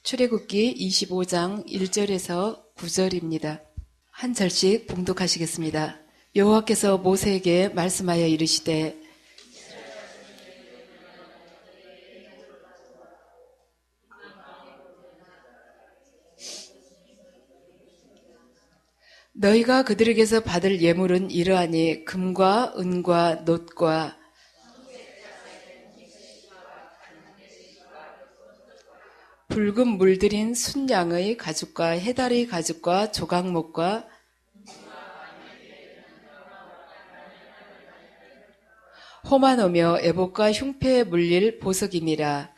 출애굽기 25장 1절에서 9절입니다. 한 절씩 봉독하시겠습니다. 여호와께서 모세에게 말씀하여 이르시되 너희가 그들에게서 받을 예물은 이러하니 금과 은과 놋과 붉은 물들인 순양의 가죽과 해다리 가죽과 조각목과 호마노며 애복과 흉패에 물릴 보석이니라.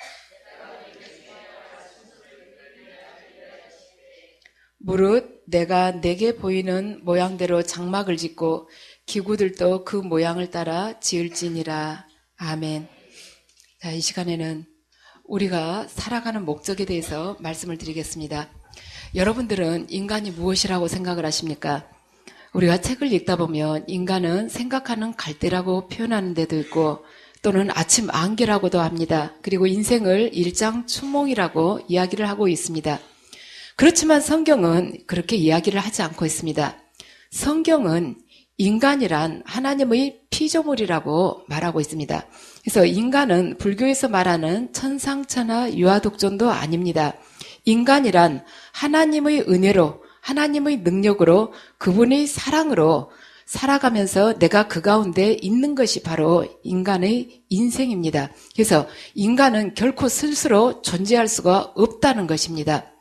무릇 내가 내게 보이는 모양대로 장막을 짓고 기구들도 그 모양을 따라 지을지니라. 아멘. 자, 이 시간에는 우리가 살아가는 목적에 대해서 말씀을 드리겠습니다. 여러분들은 인간이 무엇이라고 생각을 하십니까? 우리가 책을 읽다 보면 인간은 생각하는 갈대라고 표현하는 데도 있고 또는 아침 안개라고도 합니다. 그리고 인생을 일장춘몽이라고 이야기를 하고 있습니다. 그렇지만 성경은 그렇게 이야기를 하지 않고 있습니다. 성경은 인간이란 하나님의 피조물이라고 말하고 있습니다. 그래서 인간은 불교에서 말하는 천상천하 유아독존도 아닙니다. 인간이란 하나님의 은혜로, 하나님의 능력으로, 그분의 사랑으로 살아가면서 내가 그 가운데 있는 것이 바로 인간의 인생입니다. 그래서 인간은 결코 스스로 존재할 수가 없다는 것입니다.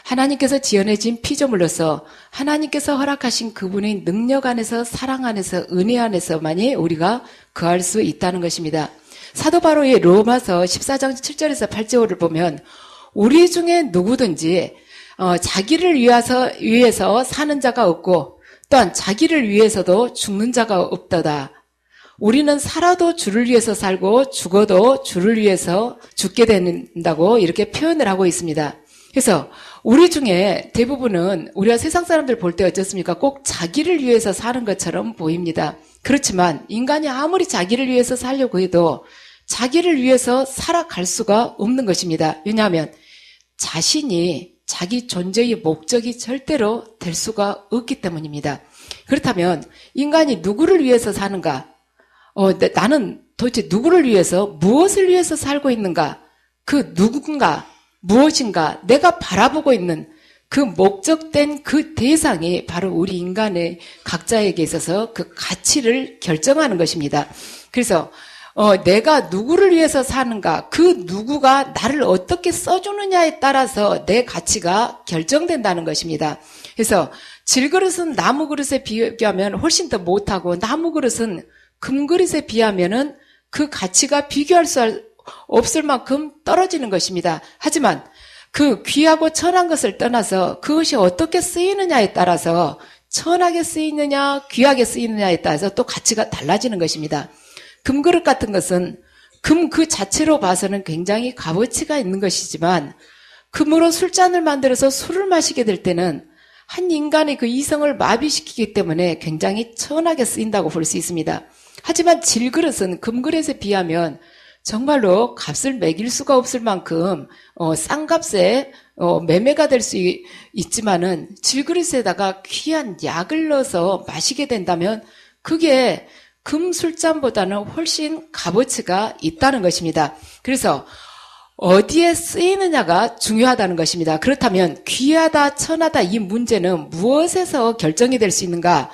하나님께서 지어내신 피조물로서 하나님께서 허락하신 그분의 능력 안에서, 사랑 안에서, 은혜 안에서만이 우리가 거할 수 있다는 것입니다. 사도 바울의 로마서 14장 7절에서 8절을 보면 우리 중에 누구든지 자기를 위해서 사는 자가 없고 또한 자기를 위해서도 죽는 자가 없도다. 우리는 살아도 주를 위해서 살고 죽어도 주를 위해서 죽게 된다고 이렇게 표현을 하고 있습니다. 그래서 우리 중에 대부분은 우리가 세상 사람들 볼 때 어떻습니까? 꼭 자기를 위해서 사는 것처럼 보입니다. 그렇지만 인간이 아무리 자기를 위해서 살려고 해도 자기를 위해서 살아갈 수가 없는 것입니다. 왜냐하면 자신이 자기 존재의 목적이 절대로 될 수가 없기 때문입니다. 그렇다면 인간이 누구를 위해서 사는가? 나는 도대체 누구를 위해서, 무엇을 위해서 살고 있는가? 그 누군가, 무엇인가, 내가 바라보고 있는 그 목적된 그 대상이 바로 우리 인간의 각자에게 있어서 그 가치를 결정하는 것입니다. 그래서 내가 누구를 위해서 사는가, 그 누구가 나를 어떻게 써주느냐에 따라서 내 가치가 결정된다는 것입니다. 그래서 질그릇은 나무 그릇에 비교하면 훨씬 더 못하고 나무 그릇은 금그릇에 비하면은 그 가치가 비교할 수 없을 만큼 떨어지는 것입니다. 하지만 그 귀하고 천한 것을 떠나서 그것이 어떻게 쓰이느냐에 따라서 천하게 쓰이느냐 귀하게 쓰이느냐에 따라서 또 가치가 달라지는 것입니다. 금그릇 같은 것은 금 그 자체로 봐서는 굉장히 값어치가 있는 것이지만 금으로 술잔을 만들어서 술을 마시게 될 때는 한 인간의 그 이성을 마비시키기 때문에 굉장히 천하게 쓰인다고 볼 수 있습니다. 하지만 질그릇은 금그릇에 비하면 정말로 값을 매길 수가 없을 만큼 싼 값에 매매가 될 수 있지만은 질그릇에다가 귀한 약을 넣어서 마시게 된다면 그게 금 술잔보다는 훨씬 값어치가 있다는 것입니다. 그래서 어디에 쓰이느냐가 중요하다는 것입니다. 그렇다면 귀하다, 천하다 이 문제는 무엇에서 결정이 될 수 있는가?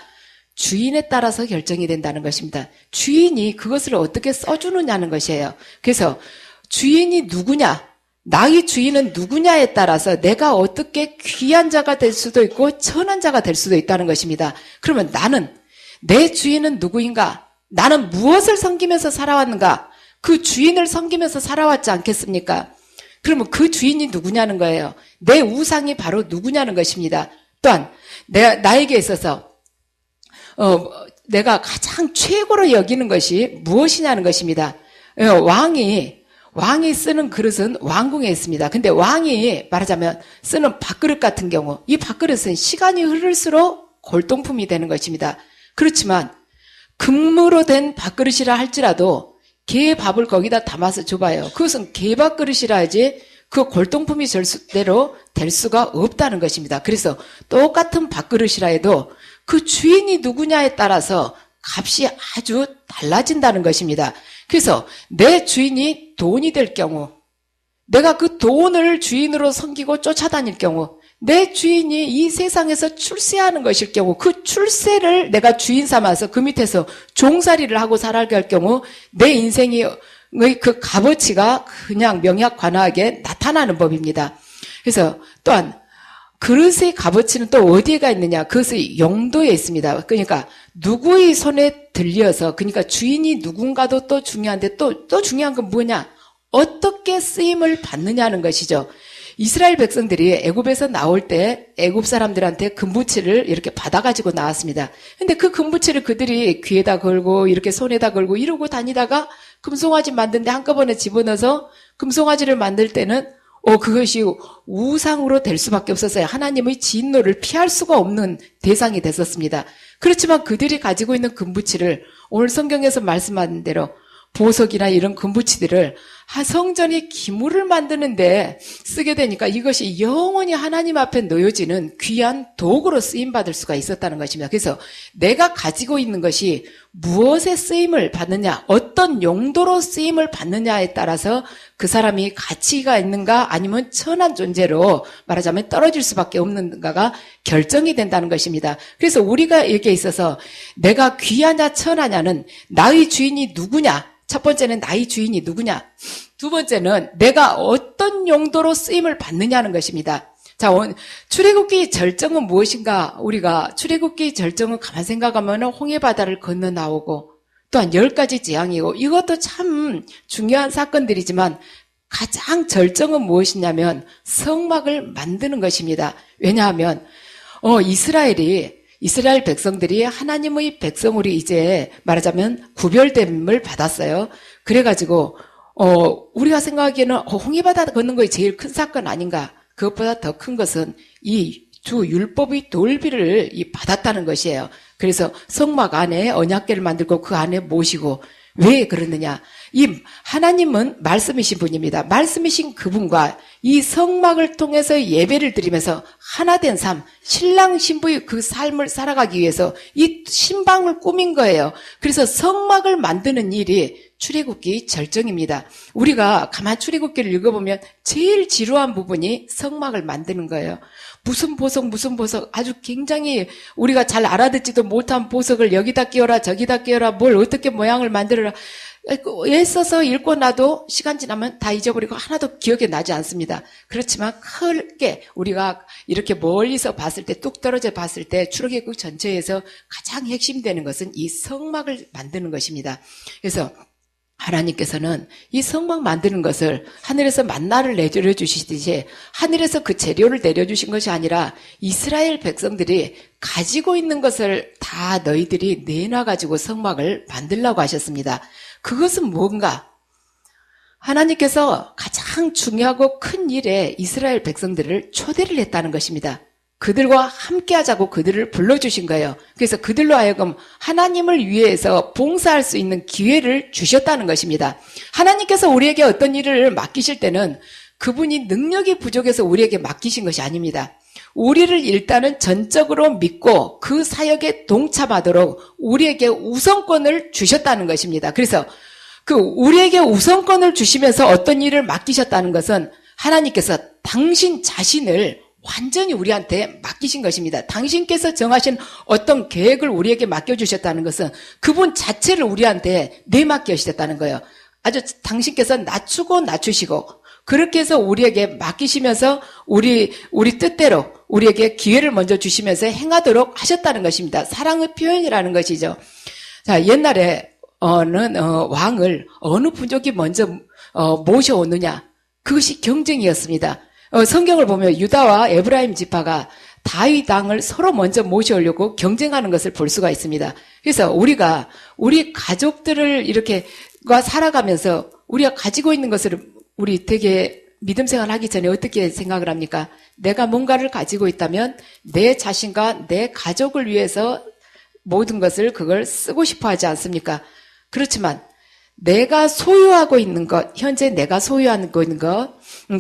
주인에 따라서 결정이 된다는 것입니다. 주인이 그것을 어떻게 써주느냐는 것이에요. 그래서 주인이 누구냐, 나의 주인은 누구냐에 따라서 내가 어떻게 귀한 자가 될 수도 있고 천한 자가 될 수도 있다는 것입니다. 그러면 나는, 내 주인은 누구인가? 나는 무엇을 섬기면서 살아왔는가? 그 주인을 섬기면서 살아왔지 않겠습니까? 그러면 그 주인이 누구냐는 거예요. 내 우상이 바로 누구냐는 것입니다. 또한 나에게 있어서 내가 가장 최고로 여기는 것이 무엇이냐는 것입니다. 왕이 쓰는 그릇은 왕궁에 있습니다. 근데 왕이 말하자면 쓰는 밥그릇 같은 경우, 이 밥그릇은 시간이 흐를수록 골동품이 되는 것입니다. 그렇지만 금으로 된 밥그릇이라 할지라도 개 밥을 거기다 담아서 줘봐요. 그것은 개밥그릇이라 하지 그 골동품이 절대로 될 수가 없다는 것입니다. 그래서 똑같은 밥그릇이라 해도 그 주인이 누구냐에 따라서 값이 아주 달라진다는 것입니다. 그래서 내 주인이 돈이 될 경우, 내가 그 돈을 주인으로 섬기고 쫓아다닐 경우, 내 주인이 이 세상에서 출세하는 것일 경우, 그 출세를 내가 주인 삼아서 그 밑에서 종살이를 하고 살아갈 할 경우 내 인생의 그 값어치가 그냥 명약관하게 나타나는 법입니다. 그래서 또한 그릇의 값어치는 또 어디에가 있느냐? 그것의 용도에 있습니다. 그러니까 누구의 손에 들려서, 그러니까 주인이 누군가도 또 중요한데 또 중요한 건 뭐냐? 어떻게 쓰임을 받느냐는 것이죠. 이스라엘 백성들이 애굽에서 나올 때 애굽 사람들한테 금부치를 이렇게 받아가지고 나왔습니다. 근데 그 금부치를 그들이 귀에다 걸고 이렇게 손에다 걸고 이러고 다니다가 금송아지 만드는데 한꺼번에 집어넣어서 금송아지를 만들 때는 그것이 우상으로 될 수밖에 없었어요. 하나님의 진노를 피할 수가 없는 대상이 됐었습니다. 그렇지만 그들이 가지고 있는 금부치를 오늘 성경에서 말씀하는 대로 보석이나 이런 금부치들을 성전의 기물을 만드는데 쓰게 되니까 이것이 영원히 하나님 앞에 놓여지는 귀한 도구로 쓰임받을 수가 있었다는 것입니다. 그래서 내가 가지고 있는 것이 무엇에 쓰임을 받느냐, 어떤 용도로 쓰임을 받느냐에 따라서 그 사람이 가치가 있는가 아니면 천한 존재로 말하자면 떨어질 수밖에 없는가가 결정이 된다는 것입니다. 그래서 우리가 여기에 있어서 내가 귀하냐 천하냐는 나의 주인이 누구냐, 첫 번째는 나의 주인이 누구냐, 두 번째는 내가 어떤 용도로 쓰임을 받느냐는 것입니다. 자, 출애굽기 절정은 무엇인가? 우리가 출애굽기 절정은 가만 생각하면 홍해바다를 건너 나오고 또한 10가지 재앙이고 이것도 참 중요한 사건들이지만 가장 절정은 무엇이냐면 성막을 만드는 것입니다. 왜냐하면 이스라엘 백성들이 하나님의 백성으로 이제 말하자면 구별됨을 받았어요. 그래가지고 우리가 생각하기에는 홍해바다 걷는 것이 제일 큰 사건 아닌가? 그것보다 더 큰 것은 이 주 율법의 돌비를 받았다는 것이에요. 그래서 성막 안에 언약궤를 만들고 그 안에 모시고, 왜 그러느냐? 이 하나님은 말씀이신 분입니다. 말씀이신 그분과 이 성막을 통해서 예배를 드리면서 하나된 삶, 신랑 신부의 그 삶을 살아가기 위해서 이 신방을 꾸민 거예요. 그래서 성막을 만드는 일이 출애굽기 절정입니다. 우리가 가만 출애굽기를 읽어보면 제일 지루한 부분이 성막을 만드는 거예요. 무슨 보석 아주 굉장히 우리가 잘 알아듣지도 못한 보석을 여기다 끼워라 저기다 끼워라 뭘 어떻게 모양을 만들어라 애써서 읽고 나도 시간 지나면 다 잊어버리고 하나도 기억에 나지 않습니다. 그렇지만 크게 우리가 이렇게 멀리서 봤을 때 뚝 떨어져 봤을 때 출애굽기 전체에서 가장 핵심되는 것은 이 성막을 만드는 것입니다. 그래서 하나님께서는 이 성막 만드는 것을 하늘에서 만나를 내려주시듯이 하늘에서 그 재료를 내려주신 것이 아니라 이스라엘 백성들이 가지고 있는 것을 다 너희들이 내놔가지고 성막을 만들라고 하셨습니다. 그것은 뭔가? 하나님께서 가장 중요하고 큰 일에 이스라엘 백성들을 초대를 했다는 것입니다. 그들과 함께 하자고 그들을 불러주신 거예요. 그래서 그들로 하여금 하나님을 위해서 봉사할 수 있는 기회를 주셨다는 것입니다. 하나님께서 우리에게 어떤 일을 맡기실 때는 그분이 능력이 부족해서 우리에게 맡기신 것이 아닙니다. 우리를 일단은 전적으로 믿고 그 사역에 동참하도록 우리에게 우선권을 주셨다는 것입니다. 그래서 그 우리에게 우선권을 주시면서 어떤 일을 맡기셨다는 것은 하나님께서 당신 자신을 완전히 우리한테 맡기신 것입니다. 당신께서 정하신 어떤 계획을 우리에게 맡겨주셨다는 것은 그분 자체를 우리한테 내맡겨주셨다는 거예요. 아주 당신께서 낮추시고 그렇게 해서 우리에게 맡기시면서 우리 뜻대로 우리에게 기회를 먼저 주시면서 행하도록 하셨다는 것입니다. 사랑의 표현이라는 것이죠. 자, 옛날에 왕을 어느 부족이 먼저 모셔오느냐, 그것이 경쟁이었습니다. 성경을 보면 유다와 에브라임 지파가 다윗 왕을 서로 먼저 모셔오려고 경쟁하는 것을 볼 수가 있습니다. 그래서 우리가 우리 가족들을 이렇게 살아가면서 우리가 가지고 있는 것을 우리 되게 믿음 생활하기 전에 어떻게 생각을 합니까? 내가 뭔가를 가지고 있다면 내 자신과 내 가족을 위해서 모든 것을 그걸 쓰고 싶어 하지 않습니까? 그렇지만 내가 소유하고 있는 것, 현재 내가 소유하고 있는 것,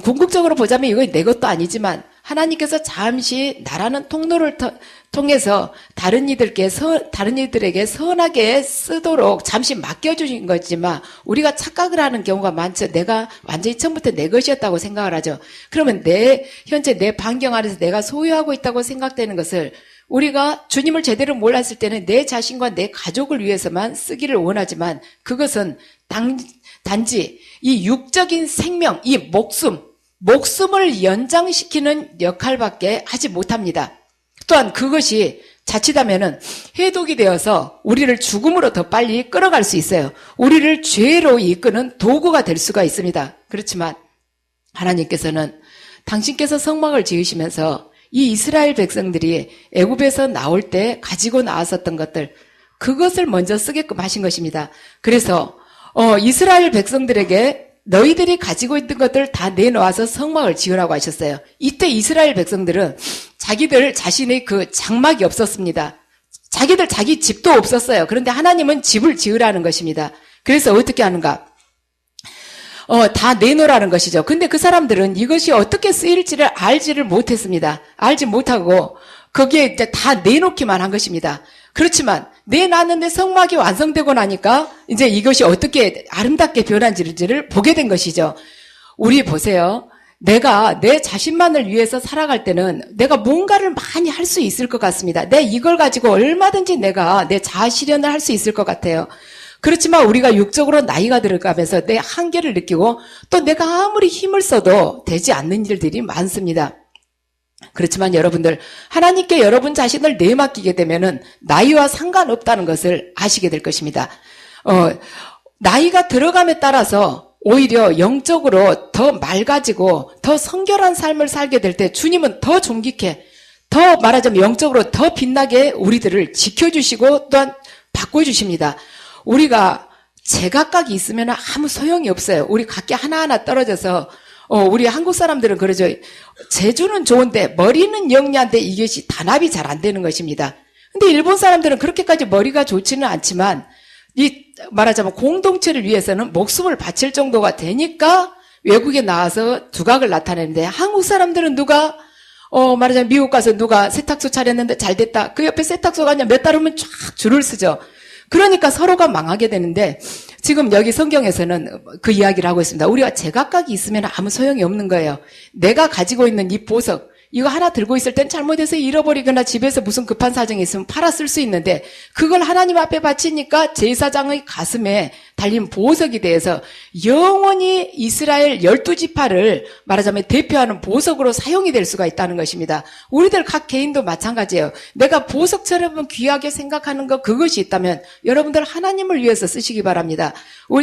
궁극적으로 보자면 이거 내 것도 아니지만 하나님께서 잠시 나라는 통로를 통해서 다른 이들에게 선하게 쓰도록 잠시 맡겨주신 거지만 우리가 착각을 하는 경우가 많죠. 내가 완전히 처음부터 내 것이었다고 생각을 하죠. 그러면 현재 내 반경 안에서 내가 소유하고 있다고 생각되는 것을 우리가 주님을 제대로 몰랐을 때는 내 자신과 내 가족을 위해서만 쓰기를 원하지만 그것은 단지 이 육적인 생명, 이 목숨을 연장시키는 역할밖에 하지 못합니다. 또한 그것이 자칫하면은 해독이 되어서 우리를 죽음으로 더 빨리 끌어갈 수 있어요. 우리를 죄로 이끄는 도구가 될 수가 있습니다. 그렇지만 하나님께서는 당신께서 성막을 지으시면서 이 이스라엘 백성들이 애굽에서 나올 때 가지고 나왔었던 것들, 그것을 먼저 쓰게끔 하신 것입니다. 그래서 이스라엘 백성들에게 너희들이 가지고 있는 것들 다 내놓아서 성막을 지으라고 하셨어요. 이때 이스라엘 백성들은 자기들 자신의 그 장막이 없었습니다. 자기 집도 없었어요. 그런데 하나님은 집을 지으라는 것입니다. 그래서 어떻게 하는가? 다 내놓으라는 것이죠. 근데 그 사람들은 이것이 어떻게 쓰일지를 알지를 못했습니다. 알지 못하고 거기에 이제 다 내놓기만 한 것입니다. 그렇지만 내놨는데 성막이 완성되고 나니까 이제 이것이 어떻게 아름답게 변한지를 보게 된 것이죠. 우리 보세요. 내가 내 자신만을 위해서 살아갈 때는 내가 뭔가를 많이 할 수 있을 것 같습니다. 내 이걸 가지고 얼마든지 내가 내 자아 실현을 할 수 있을 것 같아요. 그렇지만 우리가 육적으로 나이가 들어가면서 내 한계를 느끼고 또 내가 아무리 힘을 써도 되지 않는 일들이 많습니다. 그렇지만 여러분들, 하나님께 여러분 자신을 내맡기게 되면은 나이와 상관없다는 것을 아시게 될 것입니다. 나이가 들어감에 따라서 오히려 영적으로 더 맑아지고 더 성결한 삶을 살게 될 때 주님은 더 존귀케, 더 말하자면 영적으로 더 빛나게 우리들을 지켜주시고 또한 바꿔주십니다. 우리가 제각각이 있으면 아무 소용이 없어요. 우리 각기 하나하나 떨어져서 우리 한국 사람들은 그러죠. 재주는 좋은데 머리는 영리한데 이것이 단합이 잘 안 되는 것입니다. 근데 일본 사람들은 그렇게까지 머리가 좋지는 않지만 말하자면 공동체를 위해서는 목숨을 바칠 정도가 되니까 외국에 나와서 두각을 나타내는데 한국 사람들은 누가 말하자면 미국 가서 누가 세탁소 차렸는데 잘 됐다. 그 옆에 세탁소가 그냥 몇 달 후면 쫙 줄을 서죠. 그러니까 서로가 망하게 되는데 지금 여기 성경에서는 그 이야기를 하고 있습니다. 우리가 제각각이 있으면 아무 소용이 없는 거예요. 내가 가지고 있는 이 보석, 이거 하나 들고 있을 땐 잘못해서 잃어버리거나 집에서 무슨 급한 사정이 있으면 팔아 쓸 수 있는데 그걸 하나님 앞에 바치니까 제사장의 가슴에 달린 보석이 돼서 영원히 이스라엘 12지파를 말하자면 대표하는 보석으로 사용이 될 수가 있다는 것입니다. 우리들 각 개인도 마찬가지예요. 내가 보석처럼 귀하게 생각하는 것, 그것이 있다면 여러분들 하나님을 위해서 쓰시기 바랍니다.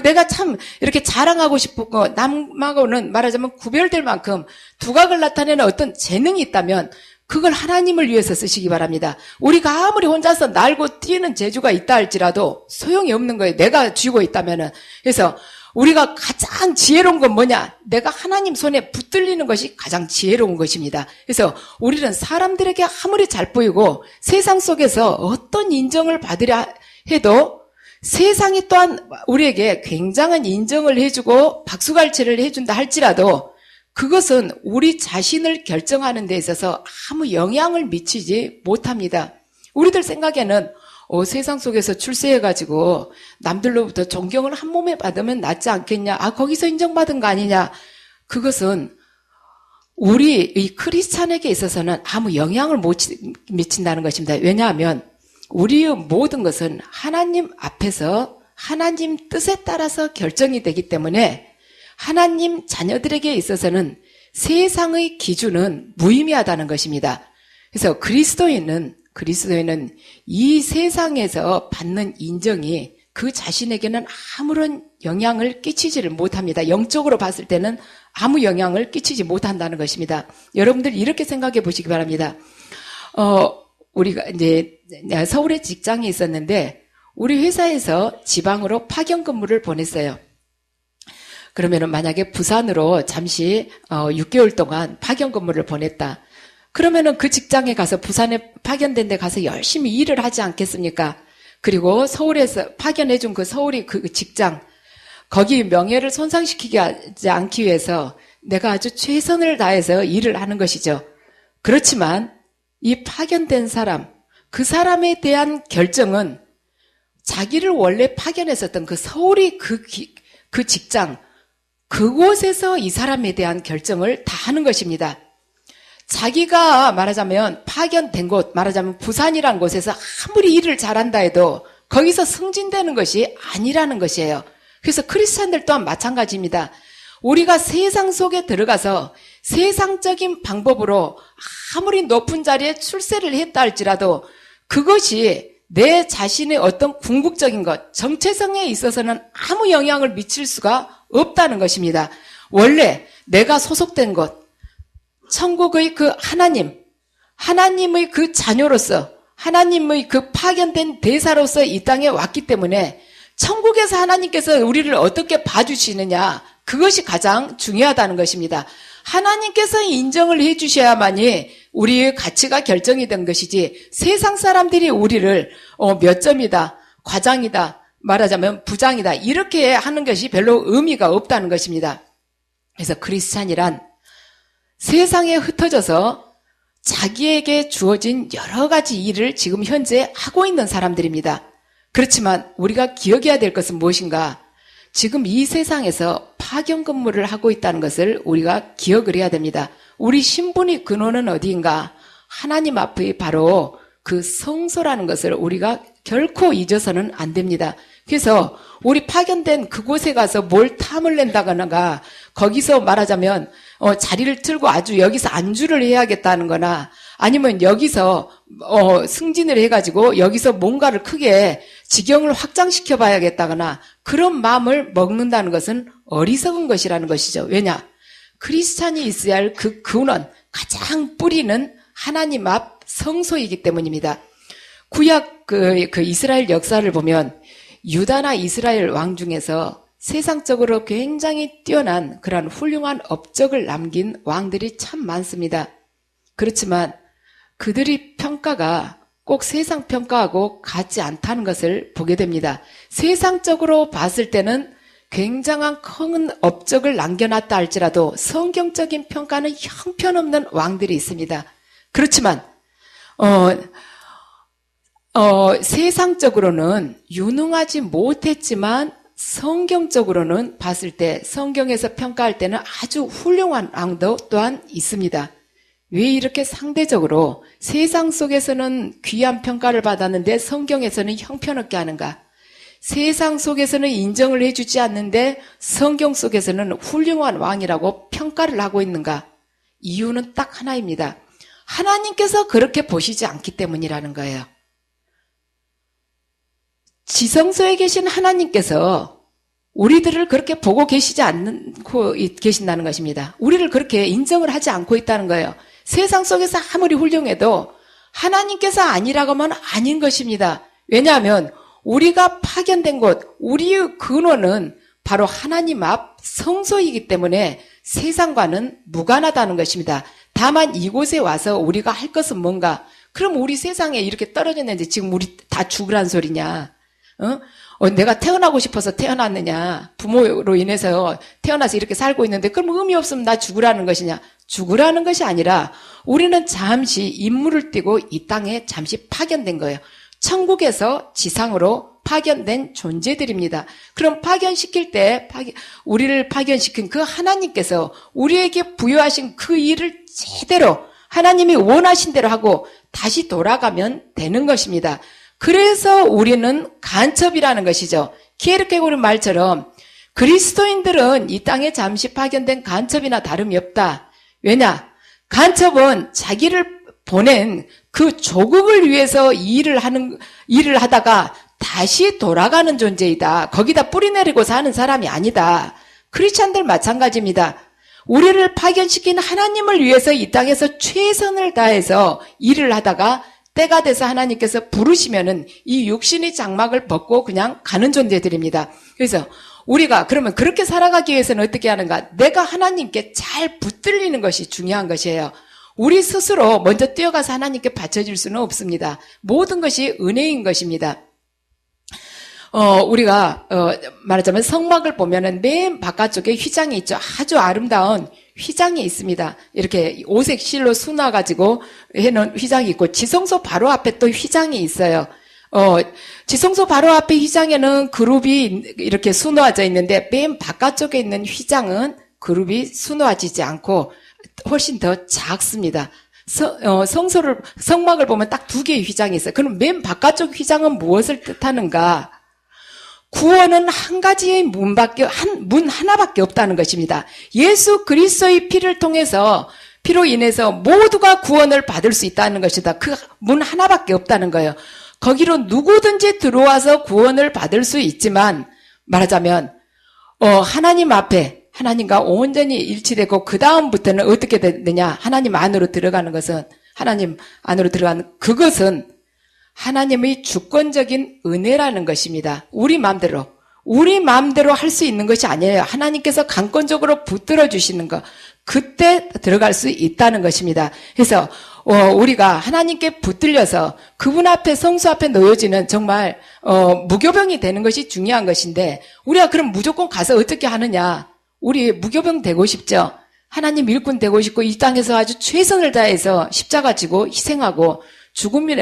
내가 참 이렇게 자랑하고 싶은 거, 남하고는 말하자면 구별될 만큼 두각을 나타내는 어떤 재능이 있다면 그걸 하나님을 위해서 쓰시기 바랍니다. 우리가 아무리 혼자서 날고 뛰는 재주가 있다 할지라도 소용이 없는 거예요. 내가 쥐고 있다면은. 그래서 우리가 가장 지혜로운 건 뭐냐? 내가 하나님 손에 붙들리는 것이 가장 지혜로운 것입니다. 그래서 우리는 사람들에게 아무리 잘 보이고 세상 속에서 어떤 인정을 받으려 해도 세상이 또한 우리에게 굉장한 인정을 해주고 박수갈채를 해준다 할지라도 그것은 우리 자신을 결정하는 데 있어서 아무 영향을 미치지 못합니다. 우리들 생각에는 세상 속에서 출세해가지고 남들로부터 존경을 한 몸에 받으면 낫지 않겠냐? 거기서 인정받은 거 아니냐? 그것은 우리 이 크리스찬에게 있어서는 아무 영향을 못 미친다는 것입니다. 왜냐하면 우리의 모든 것은 하나님 앞에서 하나님 뜻에 따라서 결정이 되기 때문에 하나님 자녀들에게 있어서는 세상의 기준은 무의미하다는 것입니다. 그래서 그리스도인은 이 세상에서 받는 인정이 그 자신에게는 아무런 영향을 끼치지를 못합니다. 영적으로 봤을 때는 아무 영향을 끼치지 못한다는 것입니다. 여러분들 이렇게 생각해 보시기 바랍니다. 우리가 이제 서울에 직장이 있었는데 우리 회사에서 지방으로 파견 근무를 보냈어요. 그러면은 만약에 부산으로 잠시 6개월 동안 파견 근무를 보냈다. 그러면은 그 직장에 가서 부산에 파견된 데 가서 열심히 일을 하지 않겠습니까? 그리고 서울에서 파견해준 그 서울이 그 직장, 거기 명예를 손상시키지 않기 위해서 내가 아주 최선을 다해서 일을 하는 것이죠. 그렇지만 이 파견된 사람, 그 사람에 대한 결정은 자기를 원래 파견했었던 그 서울이 그 직장, 그곳에서 이 사람에 대한 결정을 다 하는 것입니다. 자기가 말하자면 파견된 곳, 말하자면 부산이라는 곳에서 아무리 일을 잘한다 해도 거기서 승진되는 것이 아니라는 것이에요. 그래서 크리스찬들 또한 마찬가지입니다. 우리가 세상 속에 들어가서 세상적인 방법으로 아무리 높은 자리에 출세를 했다 할지라도 그것이 내 자신의 어떤 궁극적인 것, 정체성에 있어서는 아무 영향을 미칠 수가 없다는 것입니다. 원래 내가 소속된 곳, 천국의 그 하나님의 그 자녀로서, 하나님의 그 파견된 대사로서 이 땅에 왔기 때문에 천국에서 하나님께서 우리를 어떻게 봐주시느냐, 그것이 가장 중요하다는 것입니다. 하나님께서 인정을 해주셔야만이 우리의 가치가 결정이 된 것이지, 세상 사람들이 우리를 몇 점이다, 과장이다, 말하자면 부장이다, 이렇게 하는 것이 별로 의미가 없다는 것입니다. 그래서 크리스찬이란 세상에 흩어져서 자기에게 주어진 여러 가지 일을 지금 현재 하고 있는 사람들입니다. 그렇지만 우리가 기억해야 될 것은 무엇인가? 지금 이 세상에서 파견 근무를 하고 있다는 것을 우리가 기억을 해야 됩니다. 우리 신분의 근원은 어디인가? 하나님 앞의 바로 그 성소라는 것을 우리가 결코 잊어서는 안 됩니다. 그래서 우리 파견된 그곳에 가서 뭘 탐을 낸다거나 거기서 말하자면 자리를 틀고 아주 여기서 안주를 해야겠다는 거나 아니면 여기서 승진을 해가지고 여기서 뭔가를 크게 직영을 확장시켜 봐야겠다거나 그런 마음을 먹는다는 것은 어리석은 것이라는 것이죠. 왜냐? 크리스찬이 있어야 할 그 근원, 가장 뿌리는 하나님 앞 성소이기 때문입니다. 구약 그 이스라엘 역사를 보면 유다나 이스라엘 왕 중에서 세상적으로 굉장히 뛰어난 그런 훌륭한 업적을 남긴 왕들이 참 많습니다. 그렇지만 그들의 평가가 꼭 세상 평가하고 같지 않다는 것을 보게 됩니다. 세상적으로 봤을 때는 굉장한 큰 업적을 남겨놨다 할지라도 성경적인 평가는 형편없는 왕들이 있습니다. 그렇지만 세상적으로는 유능하지 못했지만 성경적으로는 봤을 때, 성경에서 평가할 때는 아주 훌륭한 왕도 또한 있습니다. 왜 이렇게 상대적으로 세상 속에서는 귀한 평가를 받았는데 성경에서는 형편없게 하는가? 세상 속에서는 인정을 해주지 않는데 성경 속에서는 훌륭한 왕이라고 평가를 하고 있는가? 이유는 딱 하나입니다. 하나님께서 그렇게 보시지 않기 때문이라는 거예요. 지성소에 계신 하나님께서 우리들을 그렇게 보고 계시지 않고 계신다는 것입니다. 우리를 그렇게 인정을 하지 않고 있다는 거예요. 세상 속에서 아무리 훌륭해도 하나님께서 아니라고 하면 아닌 것입니다. 왜냐하면 우리가 파견된 곳, 우리의 근원은 바로 하나님 앞 성소이기 때문에 세상과는 무관하다는 것입니다. 다만 이곳에 와서 우리가 할 것은 뭔가? 그럼 우리 세상에 이렇게 떨어졌는데 지금 우리 다 죽으란 소리냐? 내가 태어나고 싶어서 태어났느냐? 부모로 인해서 태어나서 이렇게 살고 있는데 그럼 의미 없으면 나 죽으라는 것이냐? 죽으라는 것이 아니라 우리는 잠시 임무를 띠고 이 땅에 잠시 파견된 거예요. 천국에서 지상으로 파견된 존재들입니다. 그럼 파견시킬 때 우리를 파견시킨 그 하나님께서 우리에게 부여하신 그 일을 제대로 하나님이 원하신 대로 하고 다시 돌아가면 되는 것입니다. 그래서 우리는 간첩이라는 것이죠. 키에르케고르 말처럼 그리스도인들은 이 땅에 잠시 파견된 간첩이나 다름이 없다. 왜냐? 간첩은 자기를 보낸 그 조국을 위해서 일을 하다가 다시 돌아가는 존재이다. 거기다 뿌리 내리고 사는 사람이 아니다. 크리스찬들 마찬가지입니다. 우리를 파견시킨 하나님을 위해서 이 땅에서 최선을 다해서 일을 하다가 때가 돼서 하나님께서 부르시면은 이 육신의 장막을 벗고 그냥 가는 존재들입니다. 그래서 우리가 그러면 그렇게 살아가기 위해서는 어떻게 하는가? 내가 하나님께 잘 붙들리는 것이 중요한 것이에요. 우리 스스로 먼저 뛰어가서 하나님께 바쳐질 수는 없습니다. 모든 것이 은혜인 것입니다. 우리가, 말하자면 성막을 보면은 맨 바깥쪽에 휘장이 있죠. 아주 아름다운 휘장이 있습니다. 이렇게 오색 실로 수놔가지고 해놓은 휘장이 있고, 지성소 바로 앞에 또 휘장이 있어요. 지성소 바로 앞에 휘장에는 그룹이 이렇게 수놓아져 있는데, 맨 바깥쪽에 있는 휘장은 그룹이 수놓아지지 않고 훨씬 더 작습니다. 성막을 보면 딱 두 개의 휘장이 있어요. 그럼 맨 바깥쪽 휘장은 무엇을 뜻하는가? 구원은 한 가지의 문 하나밖에 없다는 것입니다. 예수 그리스도의 피로 인해서 모두가 구원을 받을 수 있다는 것이다. 그 문 하나밖에 없다는 거예요. 거기로 누구든지 들어와서 구원을 받을 수 있지만, 말하자면, 하나님 앞에, 하나님과 온전히 일치되고, 그 다음부터는 어떻게 되느냐? 하나님 안으로 들어가는 그것은 하나님의 주권적인 은혜라는 것입니다. 우리 마음대로 할 수 있는 것이 아니에요. 하나님께서 강권적으로 붙들어 주시는 것, 그때 들어갈 수 있다는 것입니다. 그래서 우리가 하나님께 붙들려서 그분 앞에, 성수 앞에 놓여지는 정말 무교병이 되는 것이 중요한 것인데, 우리가 그럼 무조건 가서 어떻게 하느냐? 우리 무교병 되고 싶죠? 하나님 일꾼 되고 싶고, 이 땅에서 아주 최선을 다해서 십자가 지고 희생하고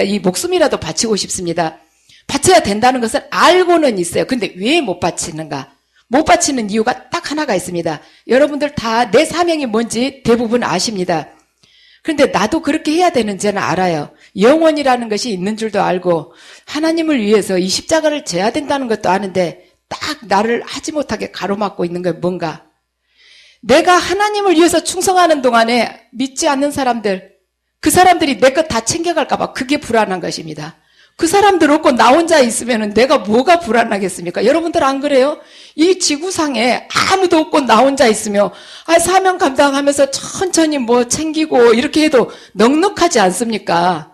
이 목숨이라도 바치고 싶습니다. 바쳐야 된다는 것을 알고는 있어요. 근데 왜 못 바치는가? 못 바치는 이유가 딱 하나가 있습니다. 여러분들 다 내 사명이 뭔지 대부분 아십니다. 그런데 나도 그렇게 해야 되는지는 알아요. 영원이라는 것이 있는 줄도 알고, 하나님을 위해서 이 십자가를 져야 된다는 것도 아는데, 딱 나를 하지 못하게 가로막고 있는 게 뭔가? 내가 하나님을 위해서 충성하는 동안에 믿지 않는 사람들, 그 사람들이 내 것 다 챙겨갈까봐 그게 불안한 것입니다. 그 사람들 없고 나 혼자 있으면 내가 뭐가 불안하겠습니까? 여러분들 안 그래요? 이 지구상에 아무도 없고 나 혼자 있으며, 사명 감당하면서 천천히 챙기고 이렇게 해도 넉넉하지 않습니까?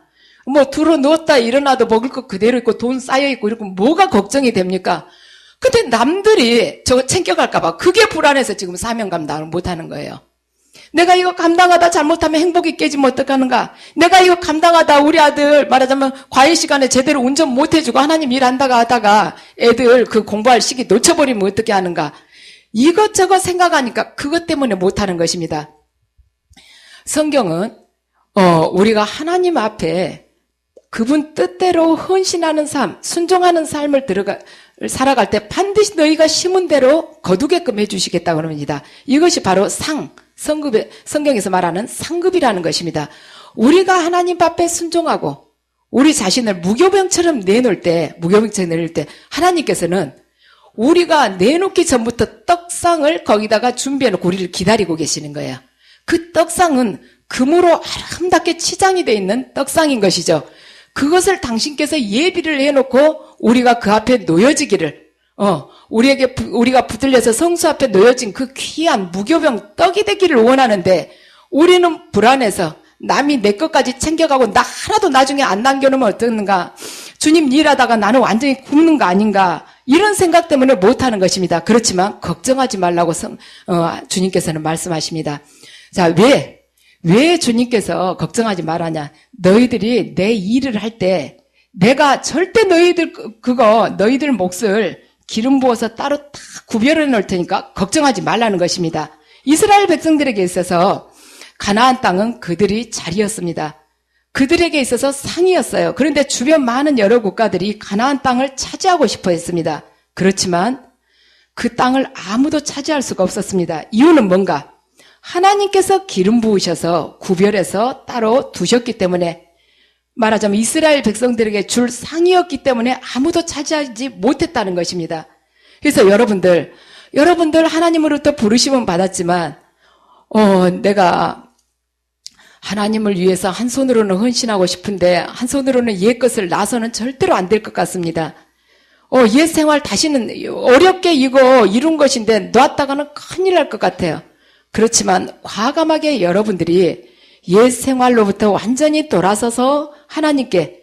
들어 누웠다 일어나도 먹을 거 그대로 있고 돈 쌓여있고 이렇게 뭐가 걱정이 됩니까? 근데 남들이 저거 챙겨갈까봐 그게 불안해서 지금 사명 감당을 못하는 거예요. 내가 이거 감당하다 잘못하면 행복이 깨지면 어떡하는가? 내가 이거 감당하다 우리 아들 말하자면 과외 시간에 제대로 운전 못 해주고 하나님 일한다가 하다가 애들 그 공부할 시기 놓쳐버리면 어떻게 하는가? 이것저것 생각하니까 그것 때문에 못하는 것입니다. 성경은 우리가 하나님 앞에 그분 뜻대로 헌신하는 삶, 순종하는 삶을 살아갈 때 반드시 너희가 심은 대로 거두게끔 해주시겠다고 합니다. 이것이 바로 성경에서 말하는 상급이라는 것입니다. 우리가 하나님 앞에 순종하고 우리 자신을 무교병처럼 내놓을 때 하나님께서는 우리가 내놓기 전부터 떡상을 거기다가 준비해놓고 우리를 기다리고 계시는 거예요. 그 떡상은 금으로 아름답게 치장이 되어 있는 떡상인 것이죠. 그것을 당신께서 예비를 해놓고 우리가 그 앞에 놓여지기를, 우리가 붙들려서 성수 앞에 놓여진 그 귀한 무교병 떡이 되기를 원하는데, 우리는 불안해서 남이 내 것까지 챙겨가고 나 하나도 나중에 안 남겨놓으면 어떻는가? 주님 일하다가 나는 완전히 굶는 거 아닌가? 이런 생각 때문에 못하는 것입니다. 그렇지만 걱정하지 말라고 주님께서는 말씀하십니다. 자, 왜 주님께서 걱정하지 말하냐? 너희들이 내 일을 할 때 내가 절대 너희들 몫을 기름 부어서 따로 다 구별해 놓을 테니까 걱정하지 말라는 것입니다. 이스라엘 백성들에게 있어서 가나안 땅은 그들이 자리였습니다. 그들에게 있어서 상이었어요. 그런데 주변 많은 여러 국가들이 가나안 땅을 차지하고 싶어 했습니다. 그렇지만 그 땅을 아무도 차지할 수가 없었습니다. 이유는 뭔가? 하나님께서 기름 부으셔서 구별해서 따로 두셨기 때문에, 말하자면 이스라엘 백성들에게 줄 상이었기 때문에 아무도 차지하지 못했다는 것입니다. 그래서 여러분들 하나님으로부터 부르심은 받았지만 내가 하나님을 위해서 한 손으로는 헌신하고 싶은데 한 손으로는 옛 것을 놔서는 절대로 안 될 것 같습니다. 옛 생활 다시는 어렵게 이거 이룬 것인데 놨다가는 큰일 날 것 같아요. 그렇지만 과감하게 여러분들이 옛 생활로부터 완전히 돌아서서 하나님께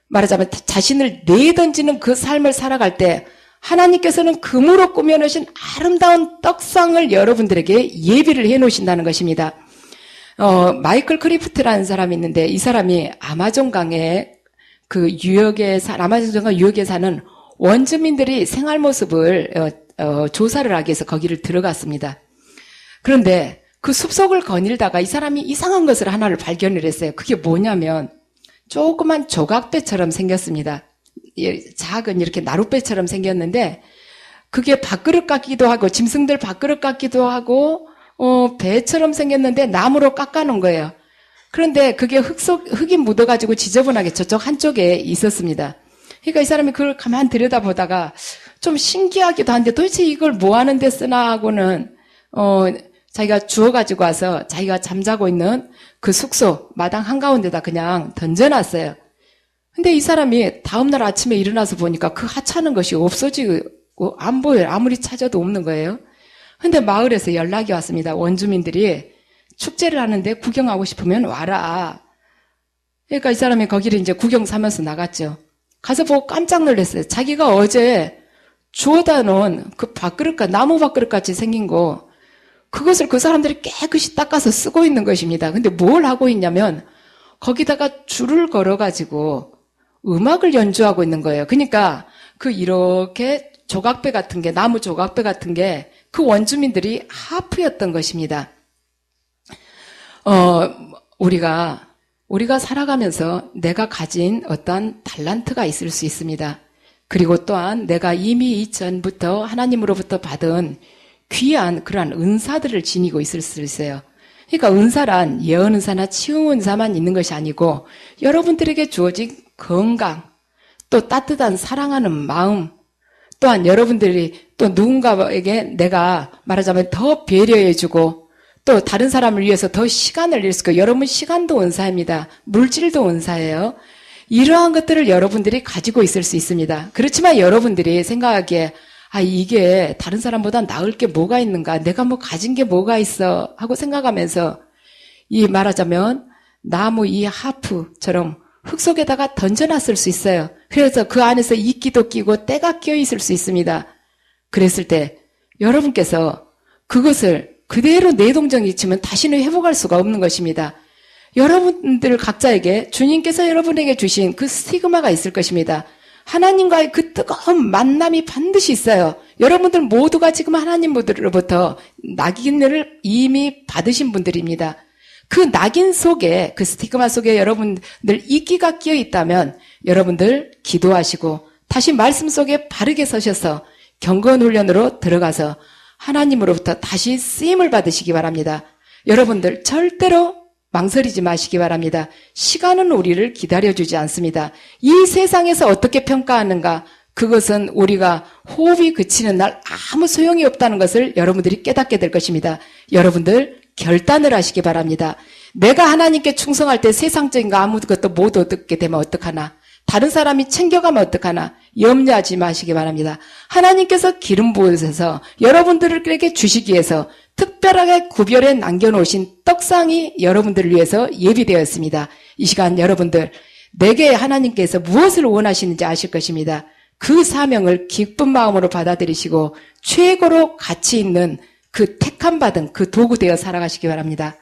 말하자면 자신을 내던지는 그 삶을 살아갈 때 하나님께서는 금으로 꾸며놓으신 아름다운 떡상을 여러분들에게 예비를 해놓으신다는 것입니다. 마이클 크리프트라는 사람이 있는데 이 사람이 아마존 강의 아마존 강의 유역에 사는 원주민들이 생활 모습을 조사를 하기 위해서 거기를 들어갔습니다. 그런데 그 숲속을 거닐다가 이 사람이 이상한 것을 하나를 발견을 했어요. 그게 뭐냐면 조그만 조각배처럼 생겼습니다. 작은 이렇게 나룻배처럼 생겼는데 그게 밥그릇 같기도 하고 짐승들 밥그릇 같기도 하고 배처럼 생겼는데 나무로 깎아놓은 거예요. 그런데 그게 흙이 묻어가지고 지저분하게 저쪽 한쪽에 있었습니다. 그러니까 이 사람이 그걸 가만 들여다보다가 좀 신기하기도 한데 도대체 이걸 뭐 하는 데 쓰나 하고는 자기가 주워가지고 와서 자기가 잠자고 있는 그 숙소 마당 한가운데다 그냥 던져놨어요. 근데 이 사람이 다음날 아침에 일어나서 보니까 그 하찮은 것이 없어지고 안 보여요. 아무리 찾아도 없는 거예요. 근데 마을에서 연락이 왔습니다. 원주민들이 축제를 하는데 구경하고 싶으면 와라. 그러니까 이 사람이 거기를 이제 구경 삼아서 나갔죠. 가서 보고 깜짝 놀랐어요. 자기가 어제 주워다 놓은 그 밥그릇과 나무 밥그릇 같이 생긴 거 그것을 그 사람들이 깨끗이 닦아서 쓰고 있는 것입니다. 근데 뭘 하고 있냐면 거기다가 줄을 걸어가지고 음악을 연주하고 있는 거예요. 그러니까 그 이렇게 조각배 같은 게 나무 조각배 같은 게 그 원주민들이 하프였던 것입니다. 우리가 살아가면서 내가 가진 어떤 달란트가 있을 수 있습니다. 그리고 또한 내가 이미 이전부터 하나님으로부터 받은 귀한 그러한 은사들을 지니고 있을 수 있어요. 그러니까 은사란 예언 은사나 치유 은사만 있는 것이 아니고 여러분들에게 주어진 건강, 또 따뜻한 사랑하는 마음, 또한 여러분들이 또 누군가에게 내가 말하자면 더 배려해주고 또 다른 사람을 위해서 더 시간을 낼 수 있고 여러분 시간도 은사입니다. 물질도 은사예요. 이러한 것들을 여러분들이 가지고 있을 수 있습니다. 그렇지만 여러분들이 생각하기에 이게 다른 사람보다 나을 게 뭐가 있는가? 내가 뭐 가진 게 뭐가 있어? 하고 생각하면서 이 말하자면 나무 이 하프처럼 흙 속에다가 던져놨을 수 있어요. 그래서 그 안에서 이끼도 끼고 때가 끼어 있을 수 있습니다. 그랬을 때 여러분께서 그것을 그대로 내동정이 치면 다시는 회복할 수가 없는 것입니다. 여러분들 각자에게 주님께서 여러분에게 주신 그 스티그마가 있을 것입니다. 하나님과의 그 뜨거운 만남이 반드시 있어요. 여러분들 모두가 지금 하나님으로부터 낙인을 이미 받으신 분들입니다. 그 낙인 속에, 그 스티그마 속에 여러분들 이끼가 끼어 있다면 여러분들 기도하시고 다시 말씀 속에 바르게 서셔서 경건 훈련으로 들어가서 하나님으로부터 다시 쓰임을 받으시기 바랍니다. 여러분들 절대로 망설이지 마시기 바랍니다. 시간은 우리를 기다려주지 않습니다. 이 세상에서 어떻게 평가하는가? 그것은 우리가 호흡이 그치는 날 아무 소용이 없다는 것을 여러분들이 깨닫게 될 것입니다. 여러분들 결단을 하시기 바랍니다. 내가 하나님께 충성할 때 세상적인 거 아무것도 못 얻게 되면 어떡하나? 다른 사람이 챙겨가면 어떡하나? 염려하지 마시기 바랍니다. 하나님께서 기름 부으셔서 여러분들에게 주시기 위해서 특별하게 구별해 남겨놓으신 떡상이 여러분들을 위해서 예비되었습니다. 이 시간 여러분들 내게 하나님께서 무엇을 원하시는지 아실 것입니다. 그 사명을 기쁜 마음으로 받아들이시고 최고로 가치 있는 그 택함 받은 그 도구 되어 살아가시기 바랍니다.